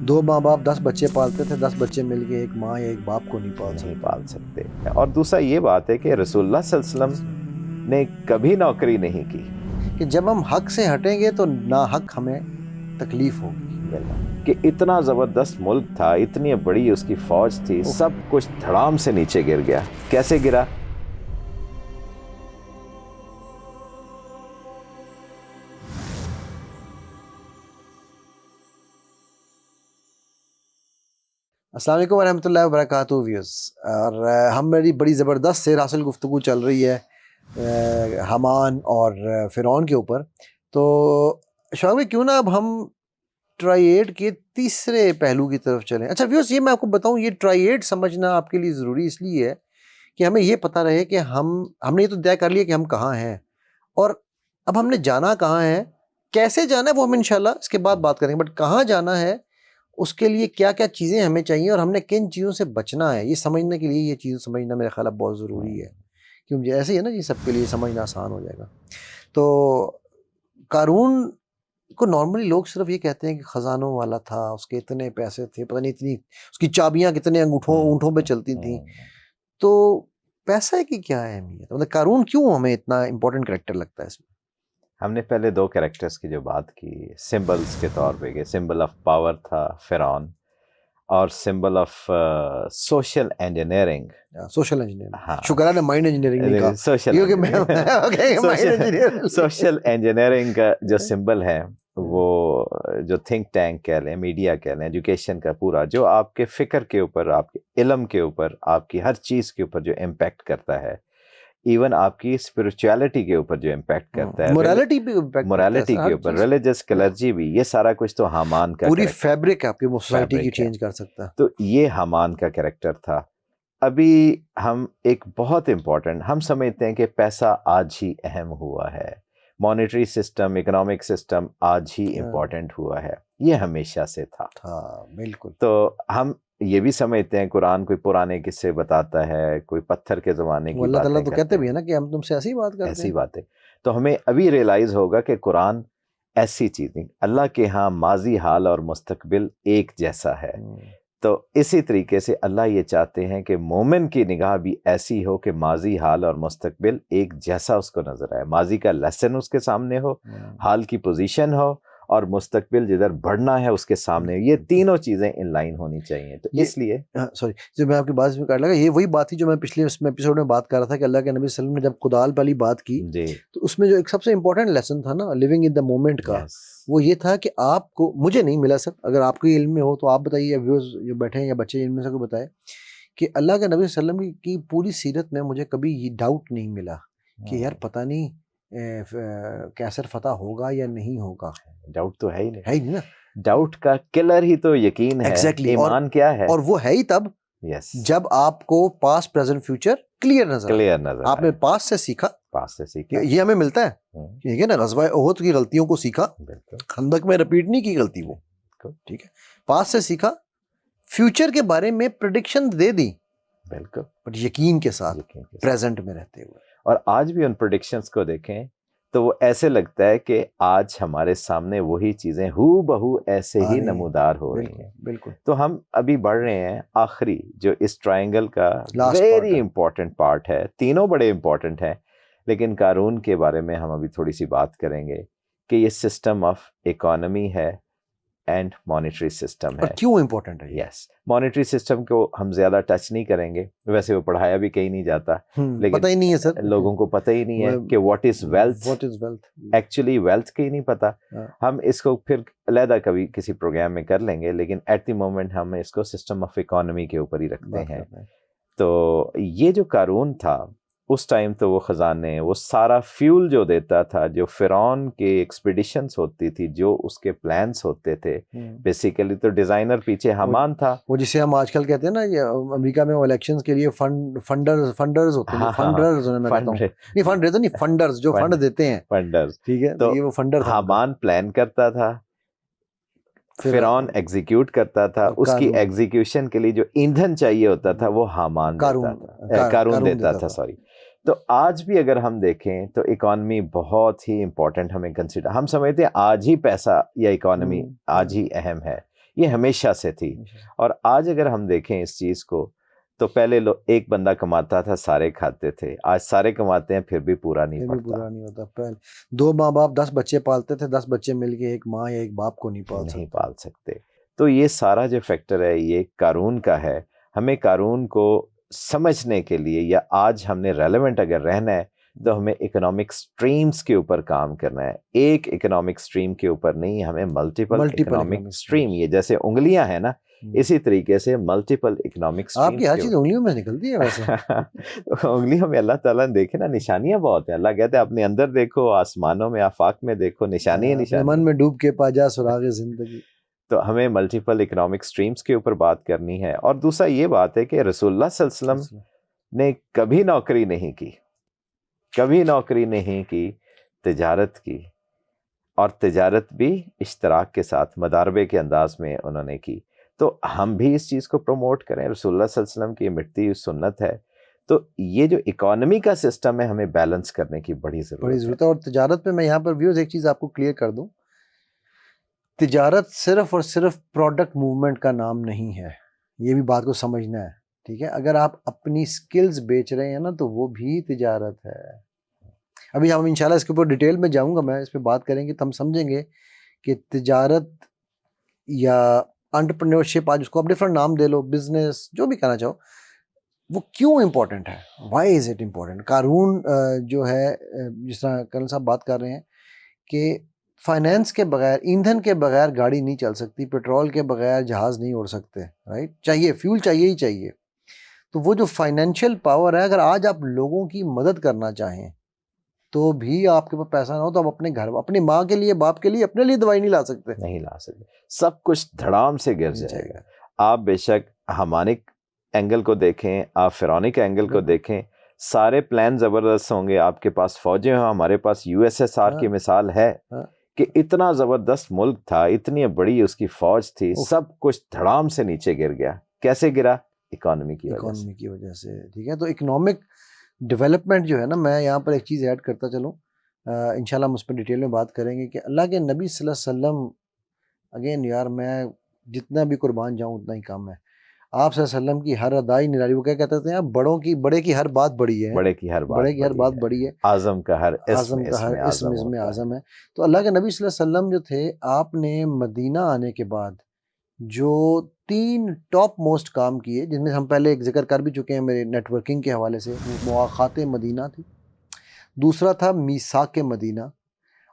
दो माँ बाप 10 बच्चे पालते थे, 10 बच्चे मिलके एक माँ या एक बाप को नहीं नहीं पाल सकते। और दूसरा ये बात है कि रसूलुल्लाह सल्लल्लाहु अलैहि वसल्लम ने कभी नौकरी नहीं की कि जब हम हक से हटेंगे तो ना हक हमें तकलीफ होगी। कि इतना ज़बरदस्त मुल्क था, इतनी बड़ी उसकी फ़ौज थी, सब कुछ धड़ाम से नीचे गिर गया। कैसे गिरा? अस्सलाम वालेकुम वरहमतुल्लाहि वबरकातुहू व्यूअर्स। और हमारी बड़ी ज़बरदस्त से रासल गुफ्तगू चल रही है हमान और फ़िरौन के ऊपर। तो शौक भाई क्यों ना अब हम ट्राइएड के तीसरे पहलू की तरफ चलें। अच्छा व्यूअर्स, ये मैं आपको बताऊं, ये ट्राइएड समझना आपके लिए ज़रूरी इसलिए है कि हमें ये पता रहे कि हमने ये तो तय कर लिया कि हम कहाँ हैं, और अब हमने जाना कहाँ है, कैसे जाना है वो हम इंशाल्लाह इसके बाद बात करेंगे। बट कहाँ जाना है, उसके लिए क्या क्या चीज़ें हमें चाहिए और हमने किन चीज़ों से बचना है, ये समझने के लिए ये चीज़ समझना मेरे ख्याल बहुत ज़रूरी है। क्योंकि ऐसे ही है ना जी, सबके लिए समझना आसान हो जाएगा। तो कारून को नॉर्मली लोग सिर्फ ये कहते हैं कि खजानों वाला था, उसके इतने पैसे थे, पता नहीं इतनी उसकी चाबियां कितने अंगूठों ऊँटों पे चलती थी। तो पैसा की क्या अहमियत, मतलब कारून क्यों हमें इतना इंपॉर्टेंट कैरेक्टर लगता है इसमें? हमने पहले दो कैरेक्टर्स की जो बात की, सिंबल्स के तौर पे, कि सिंबल ऑफ पावर था फ़िरौन और symbol of social engineering. Social engineering, हाँ, शुक्र है ना माइंड इंजीनियरिंग नहीं कहा, सोशल क्योंकि मैं माइंड इंजीनियर सोशल इंजीनियरिंग का जो सिंबल है, वो जो थिंक टैंक कह लें, मीडिया कह लें, एजुकेशन का पूरा, जो आपके फ़िक्र के ऊपर, आपके इल्म के ऊपर, आपकी हर चीज़ के ऊपर जो इम्पैक्ट करता है, इवन आपकी स्पिरिचुअलिटी के ऊपर जो इम्पैक्ट करता है, मोरालिटी पे इम्पैक्ट करता है मोरालिटी सर, के हर ऊपर, चीज, रिलीजियस क्लर्जी भी, ये सारा कुछ तो हामान का पूरी कैरेक्टर, फैब्रिक है आपकी वो सोसाइटी की, फैब्रिक है। चेंज कर सकता है। तो ये हामान का कैरेक्टर था। अभी हम एक बहुत इम्पोर्टेंट, हम समझते हैं कि पैसा आज ही अहम हुआ है, मॉनेटरी सिस्टम, इकोनॉमिक सिस्टम आज ही इम्पोर्टेंट हुआ है, ये हमेशा से था। बिल्कुल। तो हम ये भी समझते हैं, कुरान कोई पुराने किस्से बताता है, कोई पत्थर के ज़माने की अल्लाह ताला बातें तो करते कहते भी हैं, है ना कि हम तुमसे ऐसी बात करते ऐसी हैं। बातें। तो हमें अभी रियलाइज़ होगा कि कुरान ऐसी चीज़ नहीं, अल्लाह के यहाँ माजी, हाल और मुस्तकबिल एक जैसा है। तो इसी तरीके से अल्लाह ये चाहते हैं कि मोमिन की निगाह भी ऐसी हो कि माजी, हाल और मुस्तकबिल एक जैसा उसको नजर आए, माजी का लेसन उसके सामने हो, हाल की पोजीशन हो, और मुस्तकबिल जिधर बढ़ना है उसके सामने, ये तीनों चीज़ें इन लाइन होनी चाहिए। तो इसलिए सॉरी, जो मैं आपकी बात में काट लगा, ये वही बात थी जो मैं पिछले एपिसोड में बात कर रहा था कि अल्लाह के नबी सल्लल्लाहु अलैहि वसल्लम ने जब खुदाल वाली बात की, तो उसमें जो एक सबसे इंपॉर्टेंट लेसन था ना, लिविंग इन द मोमेंट का, वो ये था कि आपको, मुझे नहीं मिला सर, अगर आपके इल्म में हो तो आप बताइए, या व्यूअर्स जो बैठे हैं या बच्चे इनमें से कोई बताए कि अल्लाह के नबी सल्लल्लाहु अलैहि वसल्लम की पूरी सीरत में मुझे कभी ये डाउट नहीं मिला कि यार पता नहीं कैसर फतह होगा या नहीं होगा। डाउट तो है ही नहीं, है ही नहीं ना। डाउट का किलर ही तो यकीन है। एग्जैक्टली, ईमान क्या है, और वो है ही तब जब आपको पास्ट प्रेजेंट फ्यूचर क्लियर नजर आपने पास्ट से सीखा, ये हमें मिलता है, ठीक है ना। गज़वा ओहद की गलतियों को सीखा, खंदक में रिपीट नहीं की गलती वो, ठीक है। पास्ट से सीखा, फ्यूचर के बारे में प्रेडिक्शन दे दी, बिल्कुल, बट यकीन के साथ प्रेजेंट में रहते हुए। और आज भी उन प्रेडिक्शंस को देखें तो वो ऐसे लगता है कि आज हमारे सामने वही चीजें हूबहू ऐसे ही नमूदार हो रही हैं। बिल्कुल। तो हम अभी बढ़ रहे हैं आखिरी, जो इस ट्रायंगल का वेरी इंपॉर्टेंट पार्ट है, तीनों बड़े इंपॉर्टेंट हैं, लेकिन कानून के बारे में हम अभी थोड़ी सी बात करेंगे कि ये सिस्टम ऑफ इकोनॉमी है एंड मॉनेटरी सिस्टम है। क्यों इंपॉर्टेंट है? यस, मॉनेटरी सिस्टम को हम ज्यादा टच नहीं करेंगे, वैसे वो पढ़ाया भी कहीं नहीं जाता, लेकिन पता ही नहीं है सर, लोगों को पता ही नहीं है कि what is wealth, actually wealth का ही नहीं पता। हम इसको फिर अलहदा कभी किसी प्रोग्राम में कर लेंगे, लेकिन एट द मोमेंट हम इसको सिस्टम ऑफ इकोनॉमी के ऊपर ही रखते हैं। तो ये जो कानून था उस टाइम, तो वो खजाने, वो सारा फ्यूल जो देता था, जो फिरौन के एक्सपीडिशंस होती थी, जो उसके प्लान्स होते थे, बेसिकली तो डिजाइनर पीछे हमान था, वो जिसे हम आजकल कहते हैं ना, ये अमेरिका में इलेक्शंस के लिए फंडर्स होते हैं, फंडर्स मैं कहता हूं, नहीं फंड नहीं, फंडर्स जो फंड देते हैं, फंडर्स, ठीक है। तो ये वो फंडर था, हमान प्लान करता था, फिरौन एग्जीक्यूट करता था, उसकी एग्जीक्यूशन के लिए जो ईंधन चाहिए होता था वो हामान देता था, कारून देता था, सॉरी। तो आज भी अगर हम देखें तो इकोनॉमी बहुत ही इंपॉर्टेंट हमें कंसिडर, हम समझते हैं आज ही पैसा या इकोनॉमी आज ही अहम है, ये हमेशा से थी। और आज अगर हम देखें इस चीज़ को, तो पहले एक बंदा कमाता था, सारे खाते थे। आज सारे कमाते हैं, फिर भी पूरा नहीं पूरा नहीं होता। पहले 2 माँ बाप 10 बच्चे पालते थे, 10 बच्चे मिलके एक माँ या एक बाप को नहीं पाल सकते। तो ये सारा जो फैक्टर है ये कानून का है। हमें कानून को समझने के लिए, या आज हमने रेलेवेंट अगर रहना है, तो हमें इकोनॉमिक स्ट्रीम्स के ऊपर काम करना है। एक इकोनॉमिक स्ट्रीम के ऊपर नहीं, हमें मल्टीपल इकोनॉमिक स्ट्रीम, ये जैसे उंगलियां है ना, इसी तरीके से मल्टीपल इकोनॉमिक स्ट्रीम्स। आपकी हर चीज उंगलियों में निकलती है वैसे। उंगलियों में अल्लाह ताला ने देखे ना, निशानियां बहुत है। अल्लाह कहते हैं अपने अंदर देखो, आसमानों में, आफाक में देखो, निशानी निशानी, मन में डूब के पा जा सुरागे जिंदगी। तो हमें मल्टीपल इकोनॉमिक स्ट्रीम्स के ऊपर बात करनी है। और दूसरा ये बात है कि रसूलुल्लाह सल्लल्लाहु अलैहि वसल्लम ने कभी नौकरी नहीं की, कभी नौकरी नहीं की, तिजारत की, और तिजारत भी इश्तराक के साथ, मदारबे के अंदाज में उन्होंने की। तो हम भी इस चीज़ को प्रमोट करें। रसूलुल्लाह सल्लल्लाहु अलैहि वसल्लम की मिटती हुई सुन्नत है। तो ये जो इकोनॉमी का सिस्टम है, हमें बैलेंस करने की बड़ी ज़रूरत है। और तिजारत में मैं यहाँ पर व्यूज़ एक चीज़ आपको क्लियर कर दूँ, तिजारत सिर्फ और सिर्फ प्रोडक्ट मूवमेंट का नाम नहीं है, ये भी बात को समझना है, ठीक है। अगर आप अपनी स्किल्स बेच रहे हैं ना, तो वो भी तिजारत है। अभी हम इंशाल्लाह इसके ऊपर डिटेल में जाऊंगा, मैं इस पर बात करेंगे तो हम समझेंगे कि तिजारत या एंटरप्रेन्योरशिप, आज उसको आप डिफरेंट नाम दे लो, बिजनेस, जो भी कहना चाहो, वो क्यों इम्पोर्टेंट है, वाई इज़ इट इम्पोर्टेंट। कानून जो है, जिस तरह कर्नल साहब बात कर रहे हैं कि फाइनेंस के बगैर, ईंधन के बगैर गाड़ी नहीं चल सकती, पेट्रोल के बगैर जहाज़ नहीं उड़ सकते, राइट। चाहिए फ्यूल, चाहिए ही चाहिए। तो वो जो फाइनेंशियल पावर है, अगर आज आप लोगों की मदद करना चाहें तो भी आपके पास पैसा ना हो, तो आप अपने घर, अपनी माँ के लिए, बाप के लिए, अपने लिए दवाई नहीं ला सकते, नहीं ला सकते। सब कुछ धड़ाम से गिर जाएगा। आप बेशक हमानिक एंगल को देखें, आप फिरौनी के एंगल को देखें, सारे प्लान ज़बरदस्त होंगे। आपके पास फौजें हैं, हमारे पास USSR की मिसाल है कि इतना ज़बरदस्त मुल्क था, इतनी बड़ी उसकी फ़ौज थी, सब कुछ धड़ाम से नीचे गिर गया। कैसे गिरा? इकोनॉमी की वजह से, ठीक है। तो इकोनॉमिक डेवलपमेंट जो है ना, मैं यहाँ पर एक चीज़ ऐड करता चलूँ, इंशाल्लाह हम उस पर डिटेल में बात करेंगे कि अल्लाह के नबी सल्लल्लाहु अलैहि वसल्लम, अगेन यार मैं जितना भी कुर्बान जाऊँ उतना ही कम है। आप सल्लल्लाहु अलैहि वसल्लम की हर अदाई निराली, वो क्या कहते थे आप, बड़े की हर बात बड़ी है, बड़े की हर बात बड़ी है, आज़म का हर इसमें आज़म है। तो अल्लाह के नबी सल्लल्लाहु अलैहि वसल्लम जो थे, आपने मदीना आने के बाद जो 3 टॉप मोस्ट काम किए, जिनमें हम पहले एक जिक्र कर भी चुके हैं मेरे नेटवर्किंग के हवाले से, मुआखाते मदीना थी, दूसरा था मीसाक मदीना,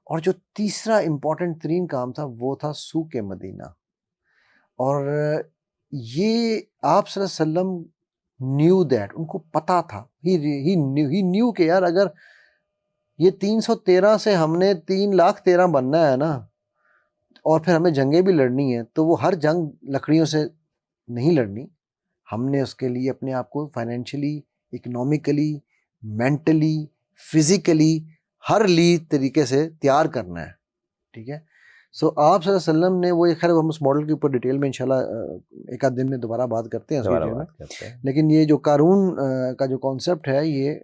और जो तीसरा इम्पॉर्टेंट तरीन काम था वो था सूक मदीना। और ये आप सल्लल्लाहु अलैहि वसल्लम न्यू दैट, उनको पता था, ही न्यू कि यार अगर ये 313 से हमने 3,13,000 बनना है ना, और फिर हमें जंगें भी लड़नी है, तो वो हर जंग लकड़ियों से नहीं लड़नी, हमने उसके लिए अपने आप को फाइनेंशियली, इकोनॉमिकली, मेंटली, फिजिकली, हर तरीके से तैयार करना है, ठीक है। सो आप सल्लल्लाहु अलैहि वसल्लम ने वो, खैर हम उस मॉडल के ऊपर डिटेल में इंशाल्लाह एक आध दिन में दोबारा बात करते हैं, लेकिन ये जो कानून का जो कॉन्सेप्ट है, ये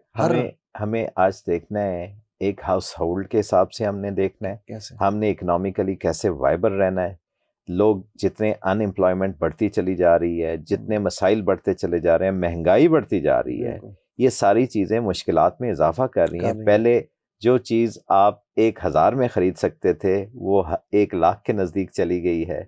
हमें आज देखना है, एक हाउस होल्ड के हिसाब से हमने देखना है कैसे हमने इकोनॉमिकली कैसे वाइबर रहना है। लोग जितने अनएम्प्लॉयमेंट बढ़ती चली जा रही है, जितने मसाइल बढ़ते चले जा रहे हैं, महंगाई बढ़ती जा रही है, ये सारी चीज़ें मुश्किलात में इजाफा कर रही हैं। पहले जो चीज़ आप 1,000 में ख़रीद सकते थे, वो 1,00,000 के नज़दीक चली गई है।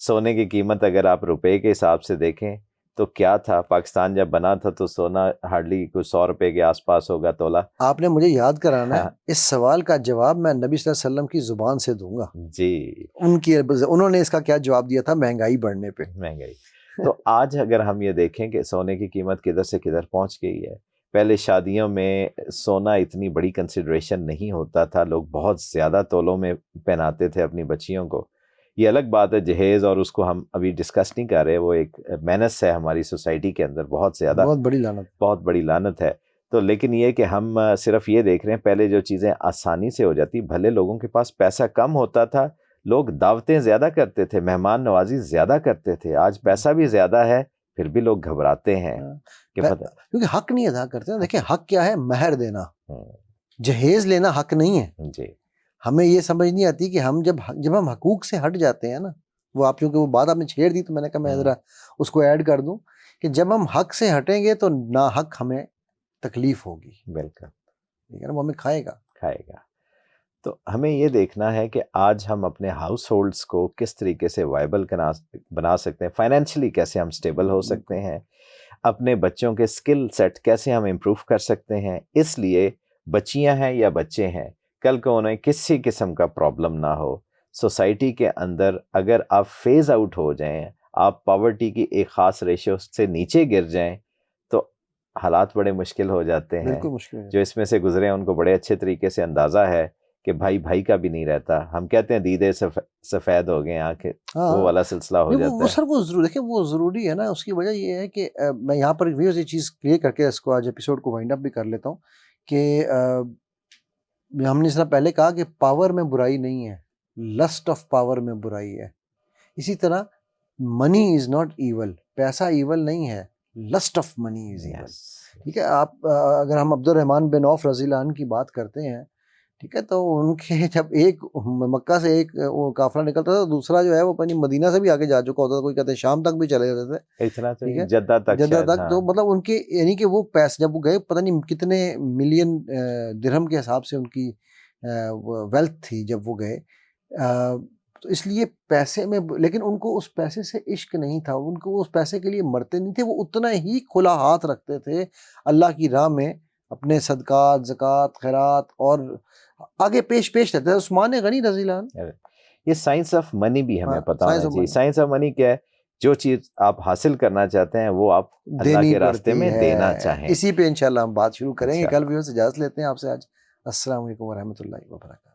सोने की कीमत अगर आप रुपए के हिसाब से देखें तो क्या था, पाकिस्तान जब बना था तो सोना हार्डली कुछ 100 रुपए के आसपास होगा तोला। आपने मुझे याद कराना है, इस सवाल का जवाब मैं नबी सल्लल्लाहु अलैहि वसल्लम की जुबान से दूंगा जी। उन्होंने इसका क्या जवाब दिया था महंगाई बढ़ने पे। महंगाई तो आज अगर हम ये देखें कि सोने की कीमत किधर से किधर पहुंच गई है। पहले शादियों में सोना इतनी बड़ी कंसिडरेशन नहीं होता था, लोग बहुत ज़्यादा तोलों में पहनाते थे अपनी बच्चियों को। ये अलग बात है जहेज़, और उसको हम अभी डिस्कस नहीं कर रहे, वो एक मेनस है हमारी सोसाइटी के अंदर, बहुत ज़्यादा, बहुत बड़ी लानत है। तो लेकिन ये कि हम सिर्फ ये देख रहे हैं, पहले जो चीज़ें आसानी से हो जाती, भले लोगों के पास पैसा कम होता था, लोग दावतें ज़्यादा करते थे, मेहमान नवाजी ज़्यादा करते थे। आज पैसा भी ज़्यादा है, फिर भी लोग घबराते हैं कि पता, क्योंकि हक नहीं अदा करते। देखिए हक क्या है, महर देना, जहेज लेना हक नहीं है जी। हमें ये समझ नहीं आती कि हम जब हम हकूक से हट जाते हैं ना, वो आप क्योंकि वो बात आपने छेड़ दी तो मैंने कहा मैं ज़रा उसको ऐड कर दूं कि जब हम हक से हटेंगे तो ना हक हमें तकलीफ होगी। बिल्कुल, ठीक है ना, वो हमें खाएगा। तो हमें ये देखना है कि आज हम अपने हाउस होल्ड्स को किस तरीके से वायबल बना सकते हैं, फाइनेंशियली कैसे हम स्टेबल हो सकते हैं, अपने बच्चों के स्किल सेट कैसे हम इम्प्रूव कर सकते हैं। इसलिए बच्चियां हैं या बच्चे हैं, कल को उन्हें किसी किस्म का प्रॉब्लम ना हो। सोसाइटी के अंदर अगर आप फेज आउट हो जाएं, आप पॉवर्टी की एक ख़ास रेशियो से नीचे गिर जाएं, तो हालात बड़े मुश्किल हो जाते हैं। बिल्कुल मुश्किल है। जो इसमें से गुजरे हैं उनको बड़े अच्छे तरीके से अंदाज़ा है कि भाई भाई का भी नहीं रहता। हम कहते हैं दीदे सफ़ेद हो गए आंखें, वो वाला सिलसिला हो जाता वो है। सर वो जरूर देखिए, वो ज़रूरी है ना। उसकी वजह ये है कि मैं यहाँ पर व्यूअर्स ये चीज़ क्लियर करके इसको आज एपिसोड को वाइंड अप भी कर लेता हूँ कि हमने इस तरह पहले कहा कि पावर में बुराई नहीं है, लस्ट ऑफ पावर में बुराई है। इसी तरह मनी इज़ नॉट ईवल, पैसा ईवल नहीं है, lust of money is evil. ठीक है, आप अगर हम अब्दुल रहमान बिन औफ रज़ी अल्लाह अन्हु की बात करते हैं, ठीक है, तो उनके जब एक मक्का से एक वो काफिला निकलता था, दूसरा जो है वो अपनी मदीना से भी आगे जा चुका होता था, कोई कहते हैं शाम तक भी चले जाते थे। इतना तो ठीक है, जद्दा तक शायद, तक। तो मतलब उनके यानी कि वो पैसे जब वो गए, पता नहीं कितने मिलियन दिरहम के हिसाब से उनकी वेल्थ थी जब वो गए। तो इसलिए पैसे में, लेकिन उनको उस पैसे से इश्क नहीं था, उनको उस पैसे के लिए मरते नहीं थे, वो उतना ही खुला हाथ रखते थे अल्लाह की राह में, अपने सदकात, ज़कात, खैरात और आगे पेश रहते थे। उस्मान गनी रज़ी अल्लाह अन्हु। ये साइंस ऑफ मनी भी हमें पता होना चाहिए। मनी। साइंस ऑफ मनी क्या है? जो चीज आप हासिल करना चाहते हैं वो आप अल्लाह के रास्ते में देना चाहें। इसी पे इंशाल्लाह हम बात शुरू करेंगे। इंशाल्लाह। कल भी इजाज़त लेते हैं आपसे आज। अस्सलाम वालेकुम व रहमतुल्लाहि व बरकातहू।